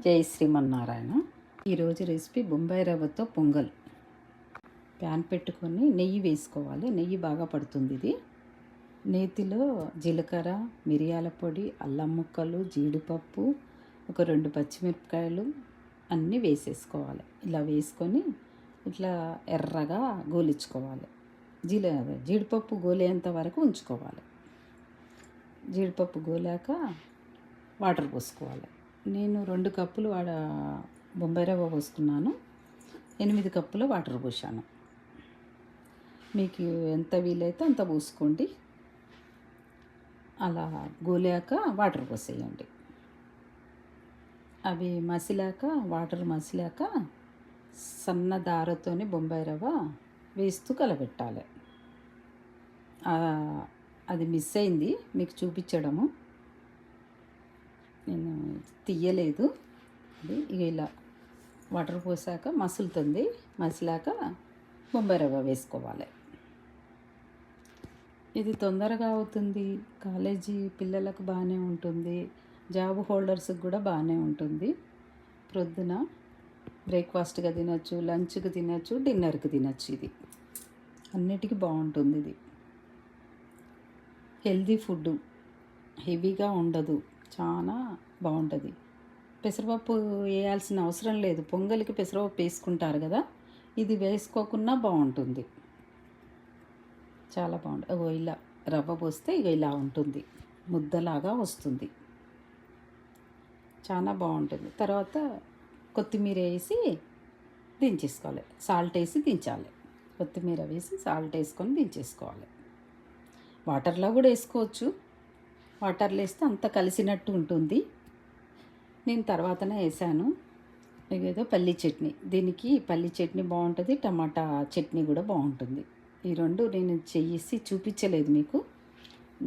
జై శ్రీమన్నారాయణ. ఈరోజు రెసిపీ బొంబాయి రవ్వతో పొంగల్. ప్యాన్ పెట్టుకొని నెయ్యి వేసుకోవాలి. నెయ్యి బాగా పడుతుంది. ఇది నేతిలో జీలకర్ర, మిరియాల పొడి, అల్లం ముక్కలు, జీడిపప్పు, ఒక 2 పచ్చిమిరపకాయలు అన్నీ వేసేసుకోవాలి. ఇలా వేసుకొని ఇట్లా ఎర్రగా గోలించుకోవాలి. జీడిపప్పు గోలేంత వరకు ఉంచుకోవాలి. జీడిపప్పు గోలాక వాటర్ పోసుకోవాలి. నేను 2 కప్పులు బొంబాయి రవ్వ పోసుకున్నాను. 8 కప్పుల వాటర్ పోసాను. మీకు ఎంత వీలైతే అంత పోసుకోండి. అలా గోలాక వాటర్ పోసేయండి. అవి మసిలాక వాటర్ మసిలాక సన్న దారతోని బొంబాయి రవ్వ వేస్తూ కలబెట్టాలి. అది మిస్ అయింది మీకు చూపించడము, నేను తీయలేదు. అది ఇక ఇలా వాటర్ పోసాక మసులుతుంది. మసిలాక బొంబాయి రవ్వ వేసుకోవాలి. ఇది తొందరగా అవుతుంది. కాలేజీ పిల్లలకు బాగానే ఉంటుంది. జాబ్ హోల్డర్స్కి కూడా బాగానే ఉంటుంది. ప్రొద్దున బ్రేక్ఫాస్ట్గా తినచ్చు, లంచ్కి తినచ్చు, డిన్నర్కి తినచ్చు. ఇది అన్నిటికీ బాగుంటుంది. ఇది హెల్దీ ఫుడ్, హెవీగా ఉండదు, చాలా బాగుంటుంది. పెసరపప్పు వేయాల్సిన అవసరం లేదు. పొంగల్కి పెసరపప్పు వేసుకుంటారు కదా, ఇది వేసుకోకున్నా బాగుంటుంది. చాలా బాగుంటుంది. ఇలా రవ్వ పోస్తే ఇక ఇలా ఉంటుంది, ముద్దలాగా వస్తుంది. చాలా బాగుంటుంది. తర్వాత కొత్తిమీర వేసి దించేసుకోవాలి. సాల్ట్ వేసి దించాలి. కొత్తిమీర వేసి సాల్ట్ వేసుకొని దించేసుకోవాలి. వాటర్లో కూడా వేసుకోవచ్చు. వాటర్లో వేస్తే అంత కలిసినట్టు ఉంటుంది. నేను తర్వాతనే వేసాను. ఇదేదో పల్లి చట్నీ, దీనికి పల్లి చట్నీ బాగుంటుంది, టమాటా చట్నీ కూడా బాగుంటుంది. ఈ 2 నేను చేసి చూపించలేదు మీకు.